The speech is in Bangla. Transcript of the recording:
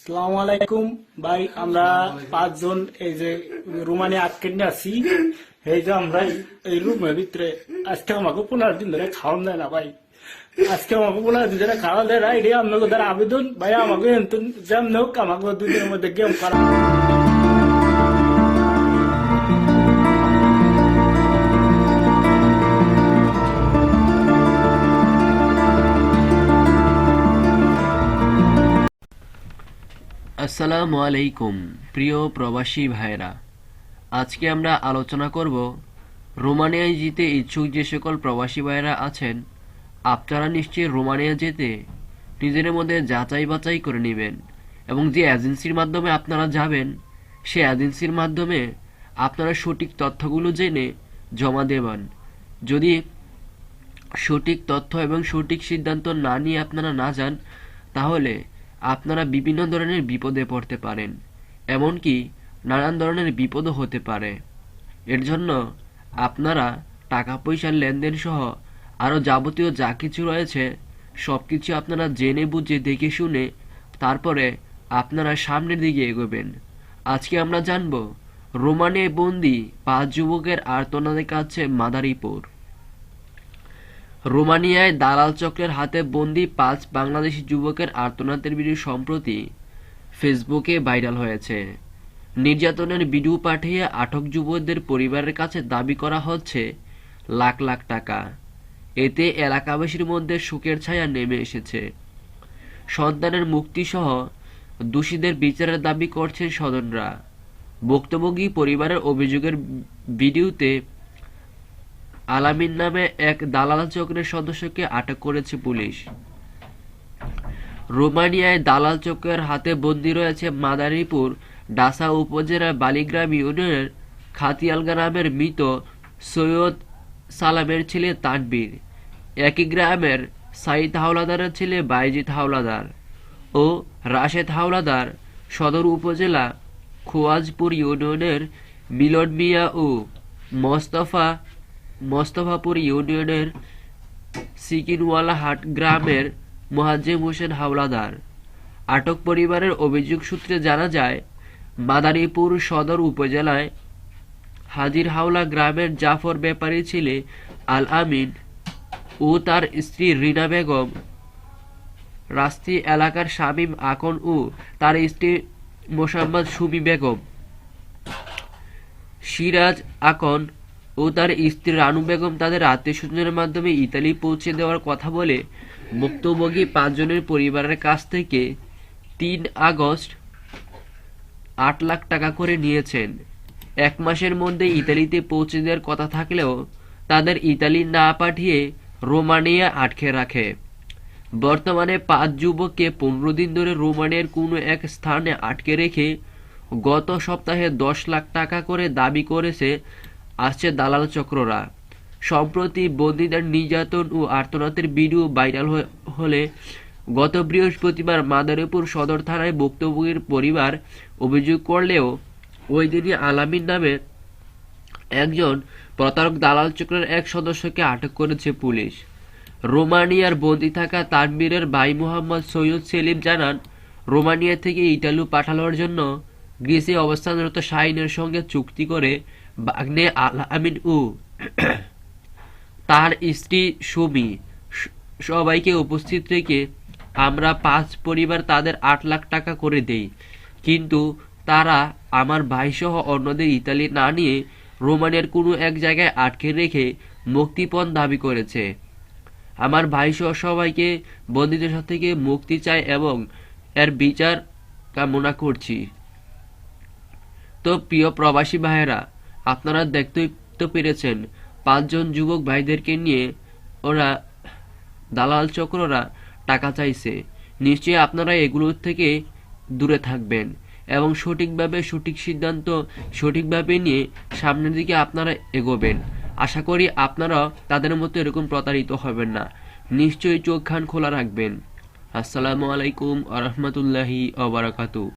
সালাম আলাইকুম ভাই, আমরা পাঁচজন এই যে রুমানে আটকে আছি। এই যে আমরা এই রুমের ভিতরে আজকে আমাকে 15 দিন ধরে খাওয়ান দেয় না ভাই। আজকে আমাকে 15 দিন ধরে খাওয়ান দেয় না, এটাই আপনাকে দ্বারা আবেদন ভাই। আমাকে যেমন হোক আমাকে 2 দিনের মধ্যে গেম করা। আসসালামু আলাইকুম প্রিয় প্রবাসী ভাইরা, আজকে আমরা আলোচনা করব রোমানিয়ায় যেতে ইচ্ছুক যে সকল প্রবাসী ভাইরা আছেন। আপনারা নিশ্চয়ই রোমানিয়া যেতে নিজেদের মধ্যে যাচাই বাছাই করে নেবেন এবং যে এজেন্সির মাধ্যমে আপনারা যাবেন সে এজেন্সির মাধ্যমে আপনারা সঠিক তথ্যগুলো জেনে জমা দেবেন। যদি সঠিক তথ্য এবং সঠিক সিদ্ধান্ত না নিয়ে আপনারা না যান, তাহলে আপনারা বিভিন্ন ধরনের বিপদে পড়তে পারেন, এমনকি নানান ধরনের বিপদও হতে পারে। এর জন্য আপনারা টাকা পয়সার লেনদেন সহ আরও যাবতীয় যা কিছু রয়েছে সব কিছু আপনারা জেনে বুঝে দেখে শুনে তারপরে আপনারা সামনের দিকে এগোবেন। আজকে আমরা জানব রোমানে বন্দি 5 যুবকের আর্তনাদে কাছে মাদারীপুর। রোমানিয়ায় দালাল চক্রের হাতে বন্দি 5 বাংলাদেশি যুবকের আর্তনাদের ভিডিও সম্প্রতি ফেসবুকে ভাইরাল হয়েছে। নির্যাতনের ভিডিও পাঠিয়ে আটক যুবকদের পরিবারের কাছে দাবি করা হচ্ছে লাখ লাখ টাকা। এতে এলাকাবাসীর মধ্যে শোকের ছায়া নেমে এসেছে। সন্তানের মুক্তিসহ দোষীদের বিচারের দাবি করছেন স্বজনরা। ভুক্তভোগী পরিবারের অভিযোগের ভিডিওতে আলামিন নামে এক দালাল চক্রের সদস্যকে আটক করেছে পুলিশ। রোমানিয়ায় দালাল চক্রের হাতে বন্দী রয়েছে মাদারীপুর ডাসা উপজেলার বালিগ্রাম ইউনিয়নের খাতিয়াল গ্রামের মৃত সৈয়দ সালামের ছেলে তানবীর, একই গ্রামের সাইদ হাওলাদারের ছেলে বাইজিদ হাওলাদার ও রাশেদ হাওলাদার, সদর উপজেলা খোয়াজপুর ইউনিয়নের মিলন মিয়া ও মোস্তফাপুর ইউনিয়নের সিকিনওয়ালা হাট গ্রামের মোয়াজ্জেম হোসেন হাওলাদার। আটক পরিবারের অভিযোগ সূত্রে জানা যায়, মাদারীপুর সদর উপজেলায় হাজির হাওলা গ্রামের জাফর ব্যাপারী ছেলে আল আমিন ও তার স্ত্রী রিনা বেগম, রাস্তি এলাকার শামীম আকন ও তার স্ত্রী মোসাম্মদ সুমি বেগম, সিরাজ আকন ও তার স্ত্রী রানু বেগম তাদের আত্মীয়স্বজনের মাধ্যমে ইতালি পৌঁছে দেওয়ার কথা বলে ভুক্তভোগী 5 জনের পরিবারের কাছ থেকে 3 আগস্ট 8 লাখ টাকা করে নিয়েছেন। 1 মাসের মধ্যে ইতালিতে পৌঁছে দেওয়ার কথা থাকলেও তাদের ইতালি না পাঠিয়ে রোমানিয়া আটকে রাখে। বর্তমানে 5 যুবককে 15 দিন ধরে রোমানিয়ার কোনো এক স্থানে আটকে রেখে গত সপ্তাহে 10 লাখ টাকা করে দাবি করেছে আসছে দালাল চক্ররা। সম্প্রতি বন্দীদের নির্যাতন ও আর্তনাদের ভিডিও ভাইরাল হলে গত বৃহস্পতিবার মাদারীপুর সদর থানায় ভুক্তভোগীর পরিবার অভিযোগ করলেও ওই দিনই আলামিন নামে একজন প্রতারক দালাল চক্রের এক সদস্যকে আটক করেছে পুলিশ। রোমানিয়ার বন্দী থাকা তানবীরের ভাই মোহাম্মদ সৈয়দ সেলিম জানান, রোমানিয়া থেকে ইটালি পাঠানোর জন্য গ্রিসে অবস্থানরত শাহিনের সঙ্গে চুক্তি করে বাগ্নে আল আমিন ও তার স্ত্রী সুমি সবাইকে উপস্থিত রেখে আমরা 5 পরিবার তাদের 8 লাখ টাকা করে দেই, কিন্তু তারা আমার ভাইসহ অন্যদের ইতালি না নিয়ে রোমানিয়ার কোনো এক জায়গায় আটকে রেখে মুক্তিপণ দাবি করেছে। আমার ভাইসহ সবাইকে বন্দীদের থেকে মুক্তি চাই এবং এর বিচার কামনা করছি। তো প্রিয় প্রবাসী ভাইয়েরা, আপনারা দেখতেই তো পেরেছেন 5 জন যুবক ভাইদেরকে নিয়ে ওরা দালাল চক্ররা টাকা চাইছে। নিশ্চয়ই আপনারা এগুলোর থেকে দূরে থাকবেন এবং সঠিকভাবে সঠিক সিদ্ধান্ত সঠিকভাবে নিয়ে সামনের দিকে আপনারা এগোবেন। আশা করি আপনারাও তাদের মতো এরকম প্রতারিত হবেন না। নিশ্চয়ই চোখ কান খোলা রাখবেন। আসসালামু আলাইকুম ওয়া রাহমাতুল্লাহি ওয়া বারাকাতুহু।